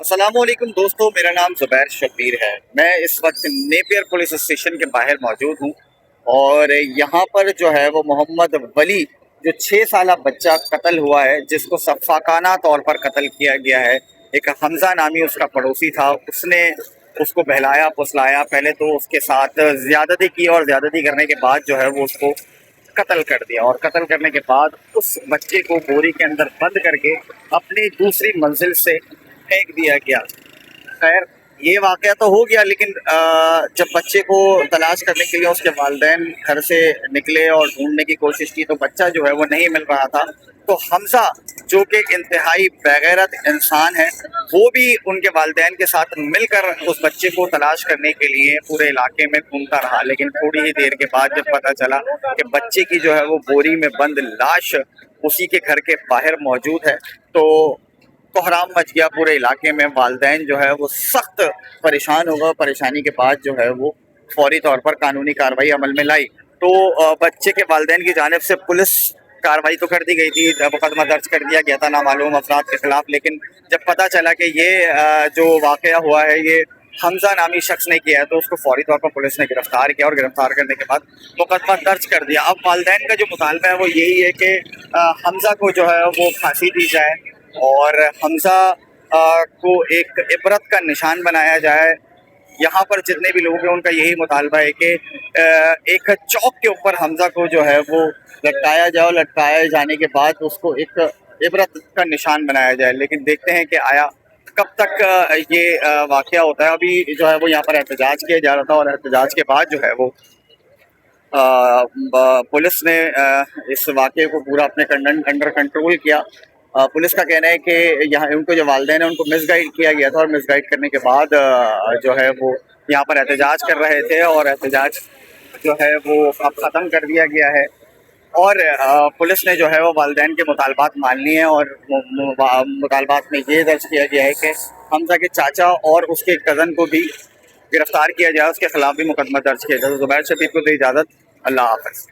السلام علیکم دوستو، میرا نام زبیر شبیر ہے۔ میں اس وقت نیپیر پولیس اسٹیشن کے باہر موجود ہوں، اور یہاں پر جو ہے وہ محمد ولی جو 6 سالہ بچہ قتل ہوا ہے، جس کو شفاقانہ طور پر قتل کیا گیا ہے۔ ایک حمزہ نامی اس کا پڑوسی تھا، اس نے اس کو بہلایا پھسلایا، پہلے تو اس کے ساتھ زیادتی کی، اور زیادتی کرنے کے بعد جو ہے وہ اس کو قتل کر دیا، اور قتل کرنے کے بعد اس بچے کو بوری کے اندر بند کر کے اپنی دوسری منزل سے پھینک دیا گیا۔ خیر، یہ واقعہ تو ہو گیا، لیکن جب بچے کو تلاش کرنے کے لیے اس کے والدین گھر سے نکلے اور ڈھونڈنے کی کوشش کی تو بچہ جو ہے وہ نہیں مل رہا تھا۔ تو حمزہ جو کہ انتہائی بےغیرت انسان ہے، وہ بھی ان کے والدین کے ساتھ مل کر اس بچے کو تلاش کرنے کے لیے پورے علاقے میں گھومتا رہا، لیکن تھوڑی ہی دیر کے بعد جب پتہ چلا کہ بچے کی جو ہے وہ بوری میں بند لاش اسی کے گھر کے باہر موجود ہے، تو کوحرام مچ گیا پورے علاقے میں۔ والدین جو ہے وہ سخت پریشان ہو گئے، پریشانی کے بعد جو ہے وہ فوری طور پر قانونی کارروائی عمل میں لائی۔ تو بچے کے والدین کی جانب سے پولیس کارروائی تو کر دی گئی تھی، مقدمہ درج کر دیا گیا تھا نامعلوم افراد کے خلاف، لیکن جب پتہ چلا کہ یہ جو واقعہ ہوا ہے یہ حمزہ نامی شخص نے کیا ہے، تو اس کو فوری طور پر پولیس نے گرفتار کیا، اور گرفتار کرنے کے بعد مقدمہ درج کر دیا۔ اب والدین کا جو مطالبہ ہے وہ یہی ہے کہ حمزہ کو جو ہے وہ پھانسی دی جائے، اور حمزہ کو ایک عبرت کا نشان بنایا جائے۔ یہاں پر جتنے بھی لوگ ہیں ان کا یہی مطالبہ ہے کہ ایک چوک کے اوپر حمزہ کو جو ہے وہ لٹکایا جائے، اور لٹکائے جانے کے بعد اس کو ایک عبرت کا نشان بنایا جائے۔ لیکن دیکھتے ہیں کہ آیا کب تک یہ واقعہ ہوتا ہے۔ ابھی جو ہے وہ یہاں پر احتجاج کیا جا رہا تھا، اور احتجاج کے بعد جو ہے وہ پولیس نے اس واقعے کو پورا اپنے انڈر کنٹرول کیا۔ پولیس کا کہنا ہے کہ یہاں ان کو جو والدین ہیں ان کو مس گائیڈ کیا گیا تھا، اور مس گائیڈ کرنے کے بعد جو ہے وہ یہاں پر احتجاج کر رہے تھے، اور احتجاج جو ہے وہ اب ختم کر دیا گیا ہے، اور پولیس نے جو ہے وہ والدین کے مطالبات مان لیے ہیں، اور مطالبات میں یہ درج کیا گیا ہے کہ حمزہ کے چاچا اور اس کے کزن کو بھی گرفتار کیا جائے، اس کے خلاف بھی مقدمہ درج کیا جائے۔ زبیر شبیر کو دی اجازت، اللہ حافظ۔